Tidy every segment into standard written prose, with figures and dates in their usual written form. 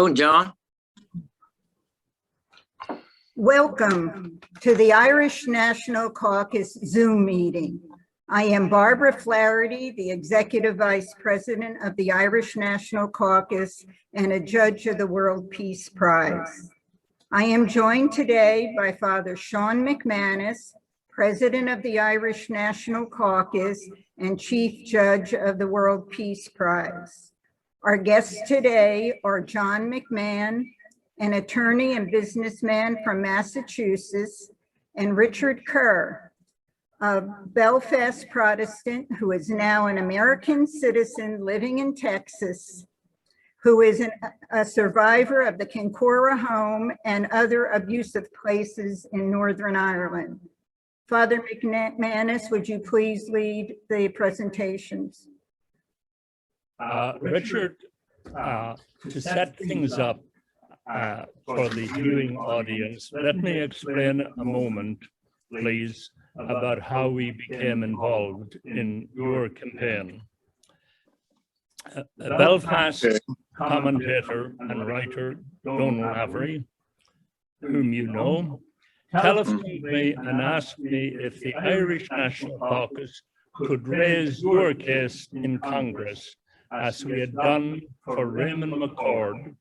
John. Welcome to the Irish National Caucus Zoom meeting. I am Barbara Flaherty, the Executive Vice President of the Irish National Caucus and a judge of the World Peace Prize. I am joined today by Father Sean McManus, President of the Irish National Caucus and Chief Judge of the World Peace Prize. Our guests today are John McMahon, an attorney and businessman from Massachusetts, and Richard Kerr, a Belfast Protestant who is now an American citizen living in Texas, who is a survivor of the KINCORA home and other abusive places in Northern Ireland. Father McManus, would you please lead the presentations? Richard, to set things up for the viewing audience, let me explain a moment, please, about how we became involved in your campaign. Belfast commentator and writer Donal Lavery, whom you know, telephoned me and asked me if the Irish National Caucus could raise your case in Congress, as we had done for Raymond McCord,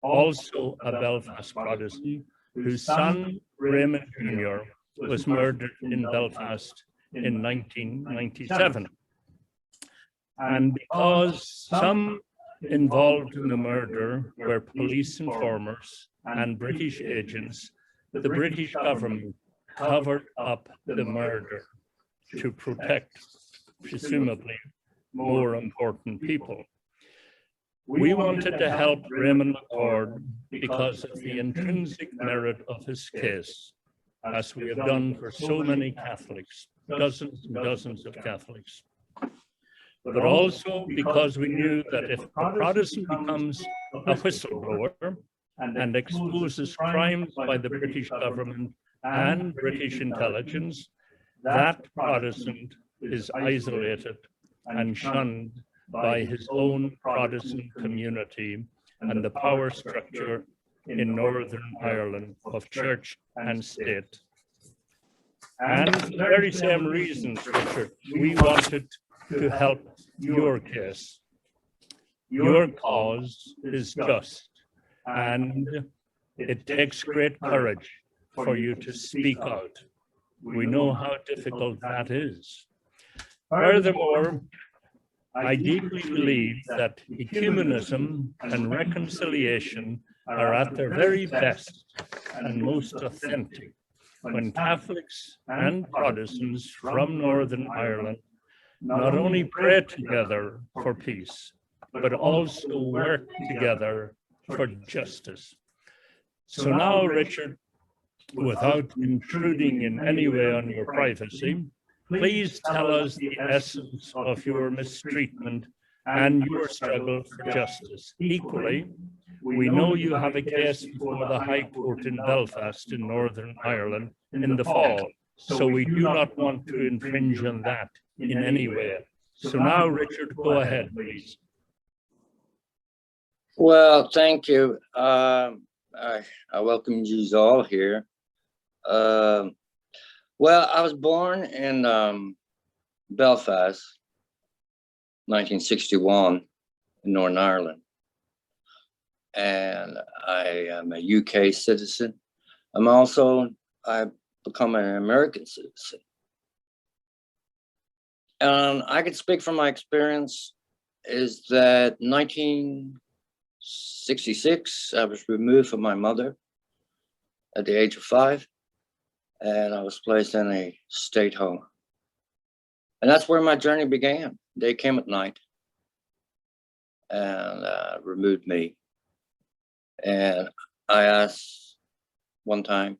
also a Belfast Protestant, whose son, Raymond Jr., was murdered in Belfast in 1997. And because some involved in the murder were police informers and British agents, the British government covered up the murder to protect, presumably, more important people. We wanted to help Raymond McCord because of the intrinsic merit of his case, as we have done for so many Catholics, dozens and dozens of Catholics. But also because we knew that if a Protestant becomes a whistleblower and exposes crimes by the British government and British intelligence, that Protestant is isolated and shunned by his own Protestant community and the power structure in Northern Ireland of church and state. And for the very same reasons, Richard, we wanted to help your case. Your cause is just, and it takes great courage for you to speak out. We know how difficult that is. Furthermore, I deeply believe that ecumenism and reconciliation are at their very best and most authentic when Catholics and Protestants from Northern Ireland not only pray together for peace, but also work together for justice. So now, Richard, without intruding in any way on your privacy, please tell us the essence of your mistreatment and your struggle for justice. Equally, we know you have a case before the High Court in Belfast in Northern Ireland in the fall, so we do not want to infringe on that in any way. So now, Richard, go ahead, please. Well, thank you. I welcome you all here. Well, I was born in Belfast, 1961, in Northern Ireland. And I am a UK citizen. I've become an American citizen. And I can speak from my experience is that 1966, I was removed from my mother at the age of 5. And I was placed in a state home. And that's where my journey began. They came at night and removed me. And I asked one time,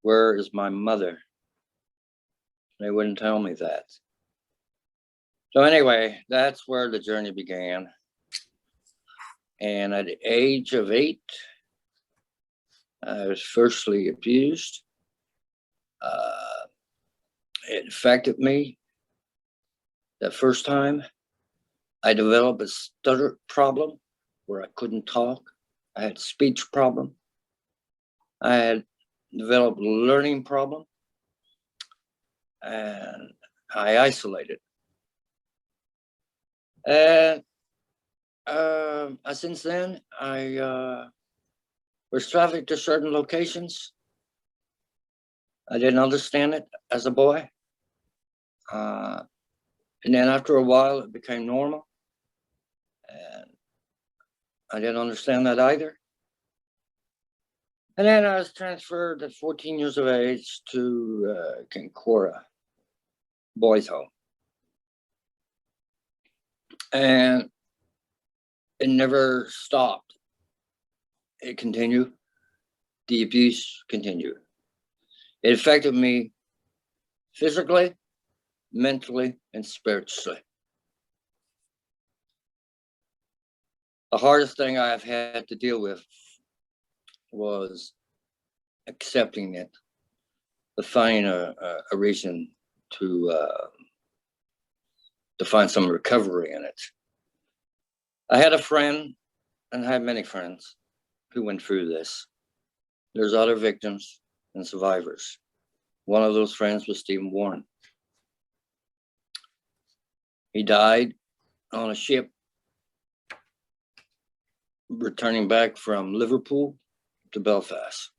where is my mother? They wouldn't tell me that. So anyway, that's where the journey began. And at the age of 8, I was firstly abused. It affected me. The first time I developed a stutter problem where I couldn't talk. I had speech problem. I had developed a learning problem, and I isolated. And since then, I was trafficked to certain locations. I didn't understand it as a boy. And then after a while, it became normal. And I didn't understand that either. And then I was transferred at 14 years of age to KINCORA, boys' home. And it never stopped. It continued. The abuse continued. It affected me physically, mentally, and spiritually. The hardest thing I've had to deal with was accepting it, to find a reason to find some recovery in it. I had a friend, and I had many friends who went through this. There's other victims and survivors. One of those friends was Stephen Warren. He died on a ship returning back from Liverpool to Belfast.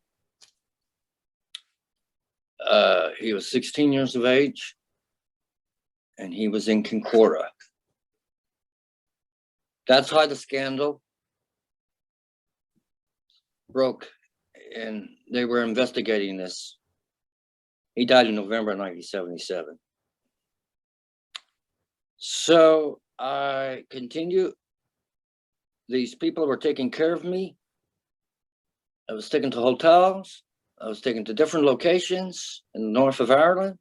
He was 16 years of age, and he was in KINCORA. That's how the scandal broke, and they were investigating this. He died in November 1977. So I continued. These people were taking care of me. I was taken to hotels. I was taken to different locations in the north of Ireland,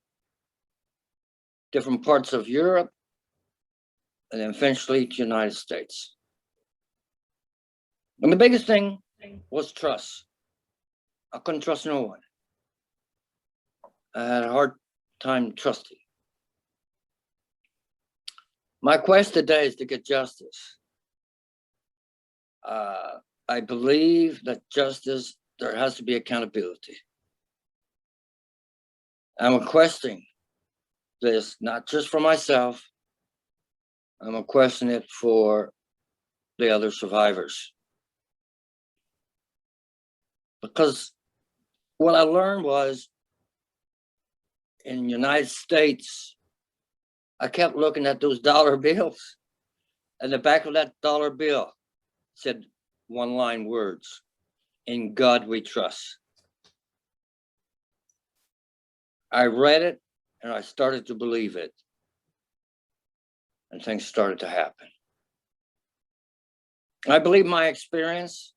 different parts of Europe, and then eventually to the United States. And the biggest thing was trust. I couldn't trust no one. I had a hard time trusting. My quest today is to get justice. I believe that justice, there has to be accountability. I'm requesting this not just for myself, I'm requesting it for the other survivors. Because what I learned was in the United States, I kept looking at those dollar bills, and the back of that dollar bill said one-line words, "In God we trust." I read it and I started to believe it, and things started to happen. I believe my experience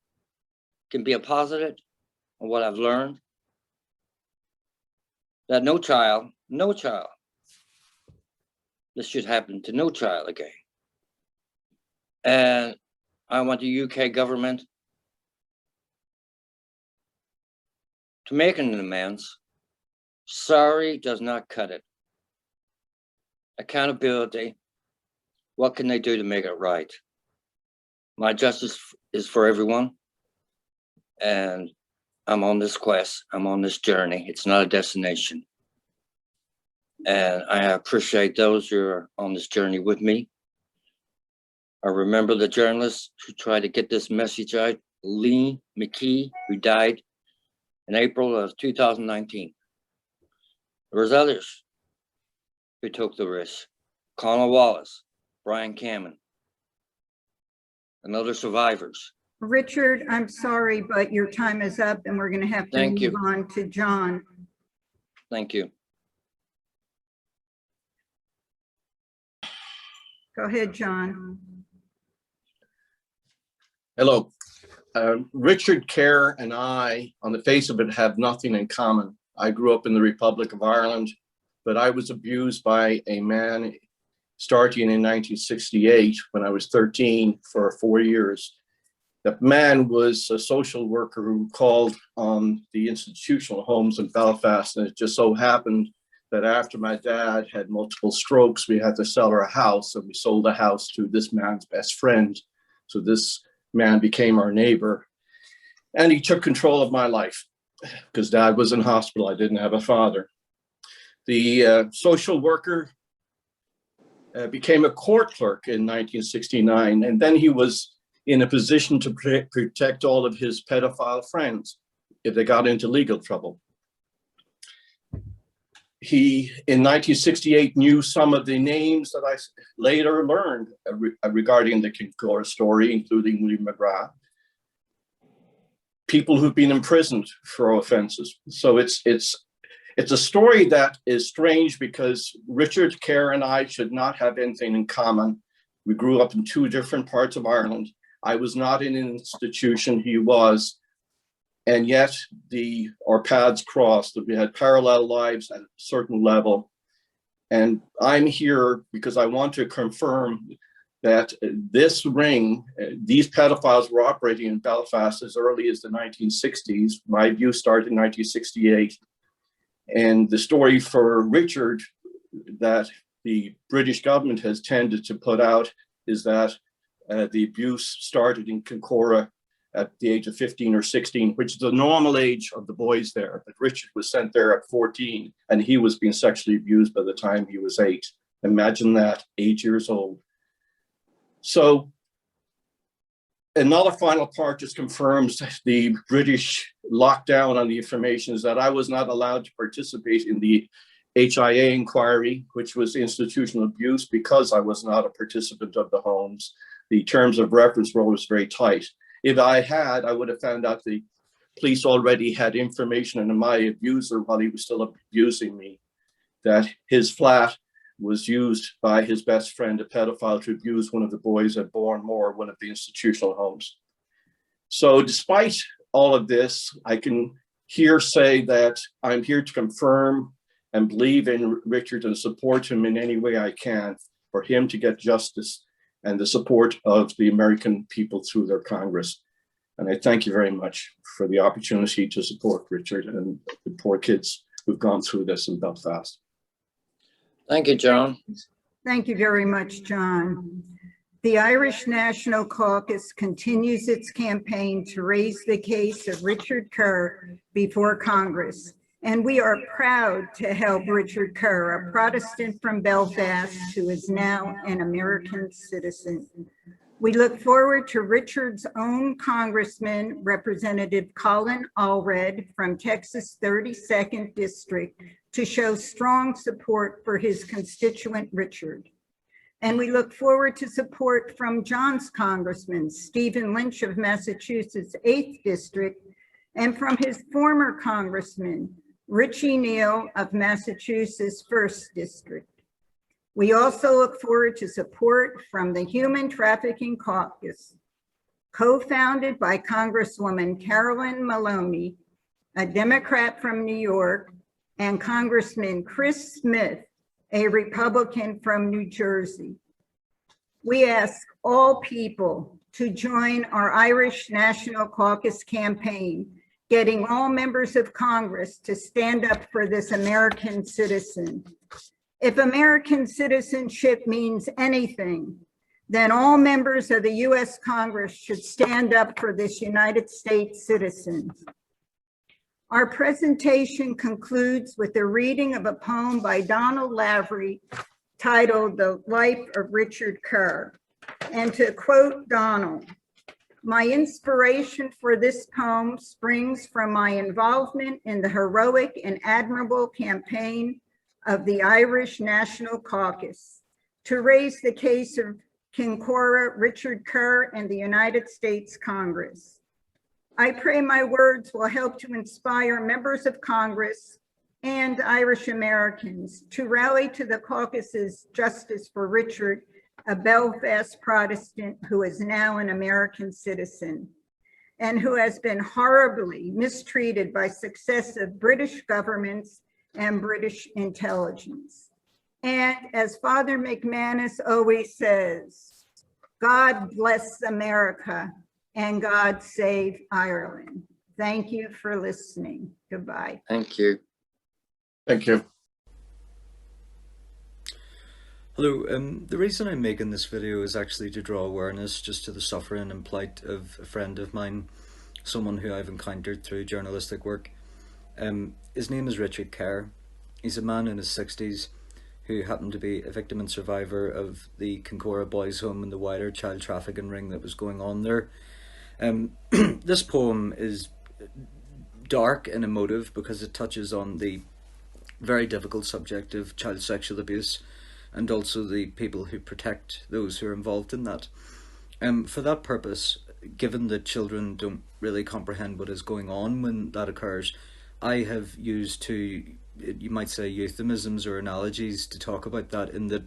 can be a positive on what I've learned, that no child, this should happen to no child again. And I want the UK government to make an amends. Sorry does not cut it. Accountability, what can they do to make it right? My justice is for everyone. And I'm on this quest, I'm on this journey. It's not a destination. And I appreciate those who are on this journey with me. I remember the journalist who tried to get this message out, Lee McKee, who died in April of 2019. There was others who took the risk. Connell Wallace, Brian Cameron, and other survivors. Richard, I'm sorry, but your time is up and we're going to have to Thank move you. on to John. Thank you. Go ahead, John. Hello. Richard Kerr and I, on the face of it, have nothing in common. I grew up in the Republic of Ireland, but I was abused by a man starting in 1968 when I was 13 for 4 years. That man was a social worker who called on the institutional homes in Belfast, and it just so happened that after my dad had multiple strokes, we had to sell our house, and we sold the house to this man's best friend. So this man became our neighbor. And he took control of my life because Dad was in hospital. I didn't have a father. The social worker became a court clerk in 1969, and then he was in a position to protect all of his pedophile friends if they got into legal trouble. He, in 1968, knew some of the names that I later learned regarding the KINCORA story, including William McGrath, people who've been imprisoned for offenses. So it's a story that is strange because Richard Kerr and I should not have anything in common. We grew up in two different parts of Ireland. I was not in an institution, he was, and yet our paths crossed. We had parallel lives at a certain level. And I'm here because I want to confirm that this ring, these pedophiles were operating in Belfast as early as the 1960s. My abuse started in 1968. And the story for Richard that the British government has tended to put out is that the abuse started in KINCORA at the age of 15 or 16, which is the normal age of the boys there. But Richard was sent there at 14, and he was being sexually abused by the time he was 8. Imagine that, 8 years old. So another final part just confirms the British lockdown on the information is that I was not allowed to participate in the HIA inquiry, which was institutional abuse, because I was not a participant of the homes. The terms of reference were always very tight. If I had, I would have found out the police already had information on my abuser while he was still abusing me, that his flat was used by his best friend, a pedophile, to abuse one of the boys at Bournemore, one of the institutional homes. So despite all of this, I can here say that I'm here to confirm and believe in Richard and support him in any way I can for him to get justice and the support of the American people through their Congress. And I thank you very much for the opportunity to support Richard and the poor kids who've gone through this in Belfast. Thank you, John. Thank you very much, John. The Irish National Caucus continues its campaign to raise the case of Richard Kerr before Congress. And we are proud to help Richard Kerr, a Protestant from Belfast who is now an American citizen. We look forward to Richard's own Congressman, Representative Colin Allred from Texas 32nd District, to show strong support for his constituent Richard. And we look forward to support from John's Congressman, Stephen Lynch of Massachusetts 8th District, and from his former Congressman, Richie Neal of Massachusetts 1st District. We also look forward to support from the Human Trafficking Caucus, co-founded by Congresswoman Carolyn Maloney, a Democrat from New York, and Congressman Chris Smith, a Republican from New Jersey. We ask all people to join our Irish National Caucus campaign, getting all members of Congress to stand up for this American citizen. If American citizenship means anything, then all members of the US Congress should stand up for this United States citizen. Our presentation concludes with the reading of a poem by Donald Lavery titled The Life of Richard Kerr. And to quote Donald, "My inspiration for this poem springs from my involvement in the heroic and admirable campaign of the Irish National Caucus to raise the case of KINCORA, Richard Kerr, and the United States Congress. I pray my words will help to inspire members of Congress and Irish Americans to rally to the caucus's justice for Richard, a Belfast Protestant who is now an American citizen and who has been horribly mistreated by successive British governments and British intelligence. And as Father McManus always says, God bless America and God save Ireland. Thank you for listening. Goodbye. Thank you. Thank you. Hello, the reason I'm making this video is actually to draw awareness just to the suffering and plight of a friend of mine someone who I've encountered through journalistic work. His name is Richard Kerr. He's a man in his 60s who happened to be a victim and survivor of the KINCORA boys' home and the wider child trafficking ring that was going on there. This poem is dark and emotive because it touches on the very difficult subject of child sexual abuse and also the people who protect those who are involved in that. For that purpose, given that children don't really comprehend what is going on when that occurs, I have used two, you might say, euphemisms or analogies to talk about that, in that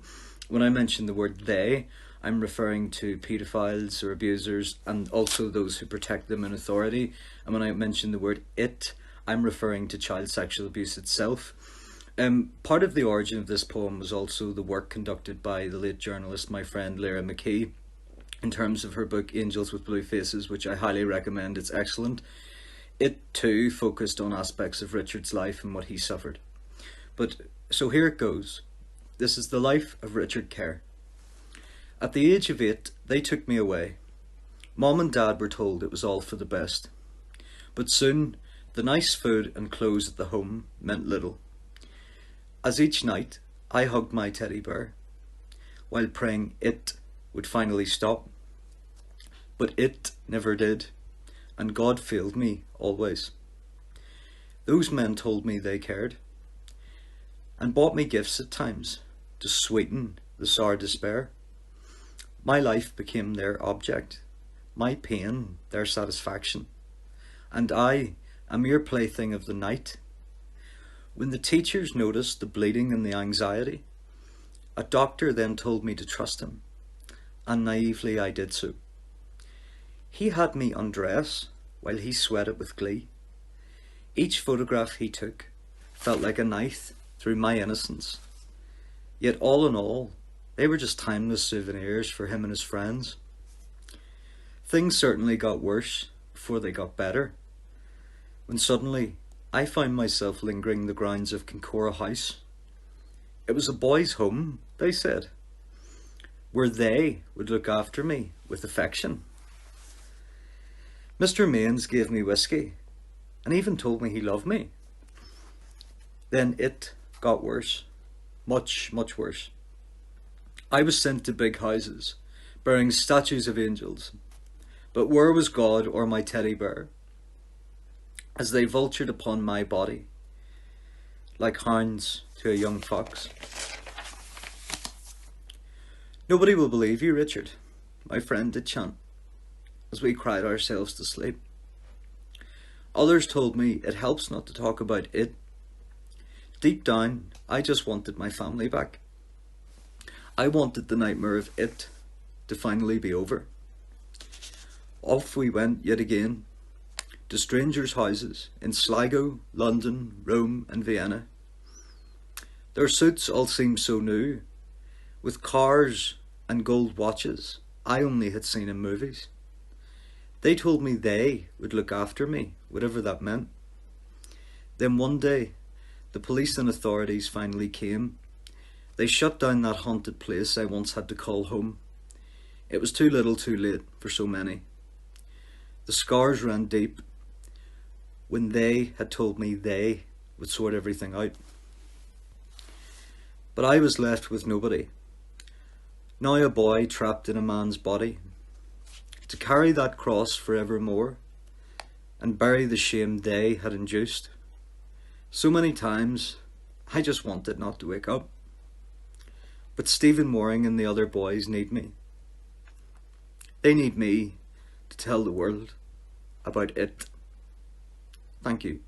when I mention the word they, I'm referring to paedophiles or abusers and also those who protect them in authority. And when I mention the word it, I'm referring to child sexual abuse itself. Part of the origin of this poem was also the work conducted by the late journalist, my friend Lyra McKee, in terms of her book Angels with Blue Faces, which I highly recommend. It's excellent. It too focused on aspects of Richard's life and what he suffered. But so here it goes. This is the life of Richard Kerr. At the age of 8, they took me away. Mom and Dad were told it was all for the best. But soon, the nice food and clothes at the home meant little. As each night, I hugged my teddy bear, while praying it would finally stop. But it never did, and God failed me always. Those men told me they cared, and bought me gifts at times to sweeten the sour despair. My life became their object, my pain their satisfaction, and I, a mere plaything of the night. When the teachers noticed the bleeding and the anxiety, a doctor then told me to trust him, and naively I did so. He had me undress while he sweated with glee. Each photograph he took felt like a knife through my innocence. Yet all in all, they were just timeless souvenirs for him and his friends. Things certainly got worse before they got better, when suddenly I found myself lingering the grounds of KINCORA House. It was a boys' home, they said, where they would look after me with affection. Mr. Mains gave me whiskey and even told me he loved me. Then it got worse, much, much worse. I was sent to big houses, bearing statues of angels, but where was God or my teddy bear, as they vultured upon my body, like hounds to a young fox? Nobody will believe you, Richard, my friend did chant, as we cried ourselves to sleep. Others told me it helps not to talk about it. Deep down, I just wanted my family back. I wanted the nightmare of it to finally be over. Off we went yet again, to strangers' houses in Sligo, London, Rome and Vienna. Their suits all seemed so new, with cars and gold watches I only had seen in movies. They told me they would look after me, whatever that meant. Then one day, the police and authorities finally came. They shut down that haunted place I once had to call home. It was too little too late for so many. The scars ran deep when they had told me they would sort everything out. But I was left with nobody. Now a boy trapped in a man's body, to carry that cross forevermore and bury the shame they had induced. So many times I just wanted not to wake up. But Stephen Mooring and the other boys need me. They need me to tell the world about it. Thank you.